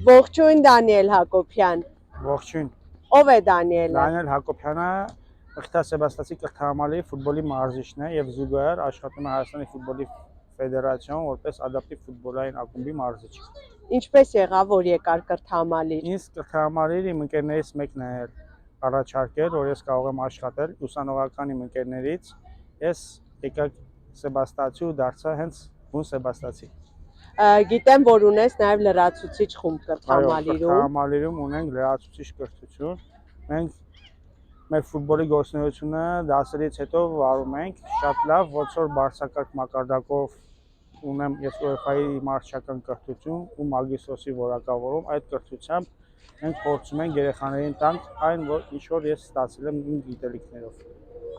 Ողջույն Դանիել Հակոբյան։ Ողջույն։ Ով է Դանիելը։ Դանիել Հակոբյանը Մխիթար Սեբաստիացի կրթահամալի ֆուտբոլի մարզիչն է եւ զուգահեռ աշխատում է Հայաստանի ֆուտբոլի ֆեդերացիոնում որպես ադապտիվ ֆուտբոլային ակումբի մարզիչ։ Ինչպես եղավ, որ եկար կրթահամալիր։ Ինձ կրթահամալիր իմ ընկերներից մեկն է առաջարկել, որ ես կարող եմ աշխատել ուսանողական իմ ընկերներից։ Ես եկա Սեբաստիացի ու դարձա հենց բուն Սեբաստիացի։ Գիտեմ, որ ունես նաև լրացուցիչ խումբ կրթահամալիրում։ Կրթահամալիրում ունենք լրացուցիչ կրթություն։ Մենք մեր ֆուտբոլի գործունեությունը դասերից հետո վարում ենք շատ լավ, ոնց որ բարձրակարգ մակարդակով ունեմ ես UEFA-ի մարզչական կրթություն ու մագիստրոսի որակավորում, այդ կրթությամբ մենք փորձում ենք երեխաներին տանք այն, ինչ որ ես ստացել եմ իմ գիտելիքներով։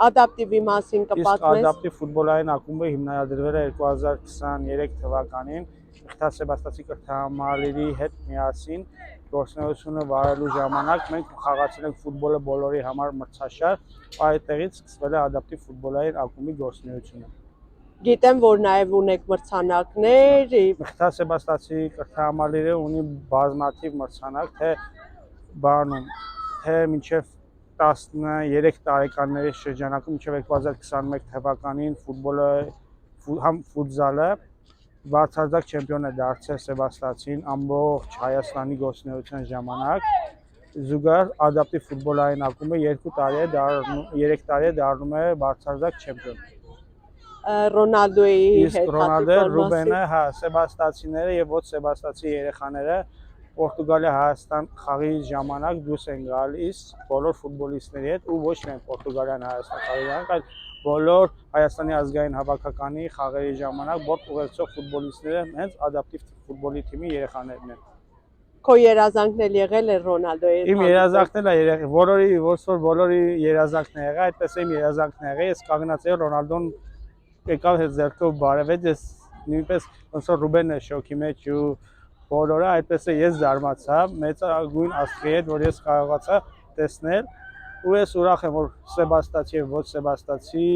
Ադապտիվի մասին կպատմես։ Իսկ ադապտիվ ֆուտբոլային ակումբը հիմնադրվել է 2023 թվականին Մխիթար Սեբաստիացի կրթահամալիրի հետ միասին գործունեությունը վարելու ժամանակ մենք խաղացել ենք ֆուտբոլը բոլորի համար մրցաշար, այդտեղից սկսվել է ադապտիվ ֆուտբոլային ակումբի գործունեությունը։ Գիտեմ, որ նաև ունեք մրցանակներ։ Մխիթար Սեբաստիացի կրթահամալիրը ունի բազմաթիվ մրցանակ, թե մինչև 13 տարեկանների շրջանակում մինչև 2021 թվականին ֆուտբոլը համ ֆուտզալը բարձրաձակ չեմպիոն է դարձել Սեբաստիացին ամբողջ Հայաստանի գործունեության ժամանակ, զուգահեռ ադապտիվ ֆուտբոլային ակումբը 3 տարի է դառնում է բարձրաձակ չեմպիոն։ Ռոնալդոյի հետ Ռոնալդո, Ռուբենը, հա, սեբաստիացիները եւ ոչ սեբաստիացի երեխաները Պորտուգալիա-Հայաստան խաղի ժամանակ դուրս են գալիս բոլոր ֆուտբոլիստների հետ ու ոչ միայն Պորտուգալիան-Հայաստան խաղի ժամանակ, այլ բոլոր Հայաստանի ազգային հավաքականի խաղերի ժամանակ բորտ ուղեկցող ֆուտբոլիստները հենց ադապտիվ ֆուտբոլի թիմի երեխաներն են։ Քո երազանքն էլ եղել է Ռոնալդոյի հետ։ Իմ երազանքն էլ է բոլորի երազանքն է եղել, այդպես է իմ երազանքն է եղել, ես կանգնած էի Ռոնալդոն եկավ հետ ձեռքով բարևեց, ես նույնպես ոնց որ Ռուբենը շոկի մեջ ու բոլորը այդպես է ես զարմացա մեծագույն աստղի հետ, որ ես կարողացա տեսնել ու ես ուրախ եմ, որ Սեբաստիացի եւ ոչ Սեբաստիացի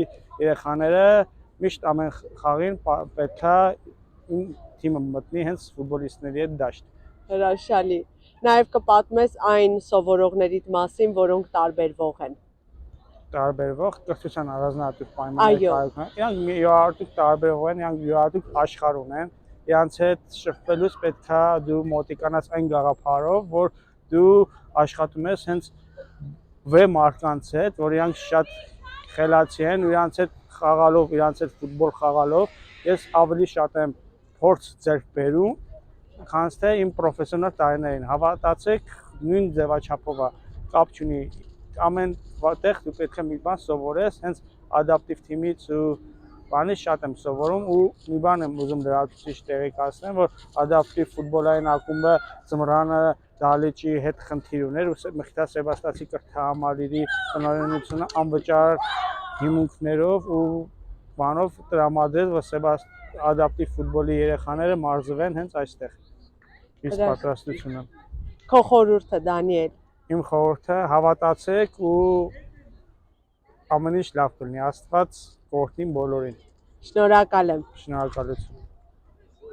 երեխաները միշտ ամեն խաղին պետքա իմ թիմը մտնի հենց ֆուտբոլիստների հետ դաշտ։ Հրաշալի։ Նաև կպատմես այն սովորողներիդ մասին, որոնք տարբերվող են։ Տարբերվող կրթության առանձնահատուկ պայմանների կարգում են։ Իրանք յուրահատուկ տարբերվող են, իրանք յուրահատուկ աշխարհ ունեն։ Իրանց հետ շփվելուց պետքա դու մոտիկանաս այն գաղափարով, որ դու աշխատում ես հենց վե մարդկանց հետ, որ իրանք շատ խելացի են, ու իրանց հետ խաղալով, իրանց հետ ֆուտբոլ խաղալով ես ավելի շատ եմ փորձ ձեռք բերում, քան թե իմ պրոֆեսիոնալ տարիներին։ Հավատացեք, նույն ձևաչափով է, կապ չունի։ Ամեն տեղ դու պետք է մի բան սովորես, հենց ադապտիվ թիմից ու բանից շատ եմ սովորում ու մի բան եմ ուզում լրացուցիչ տեղեկացնել, որ ադապտիվ ֆուտբոլային ակումբը ձմռանը դահլիճի հետ խնդիր ուներ ու Մխիթար Սեբաստիացի կրթահամալիրի տնօրինությունը անվճար հիմունքներով ու բանով տրամադրեց, որ ադապտիվ ֆուտբոլի երեխաները մարզվեն հենց այստեղ։ Իսկ պատրաստությունը։ Քո խորհուրդը Դանիել։ Իմ խորհուրդը հավատացեք ու ամեն ինչ լավ կլինի, Աստված կօրհնի բոլորին։ Շնորհակալ եմ։ Շնորհակալություն։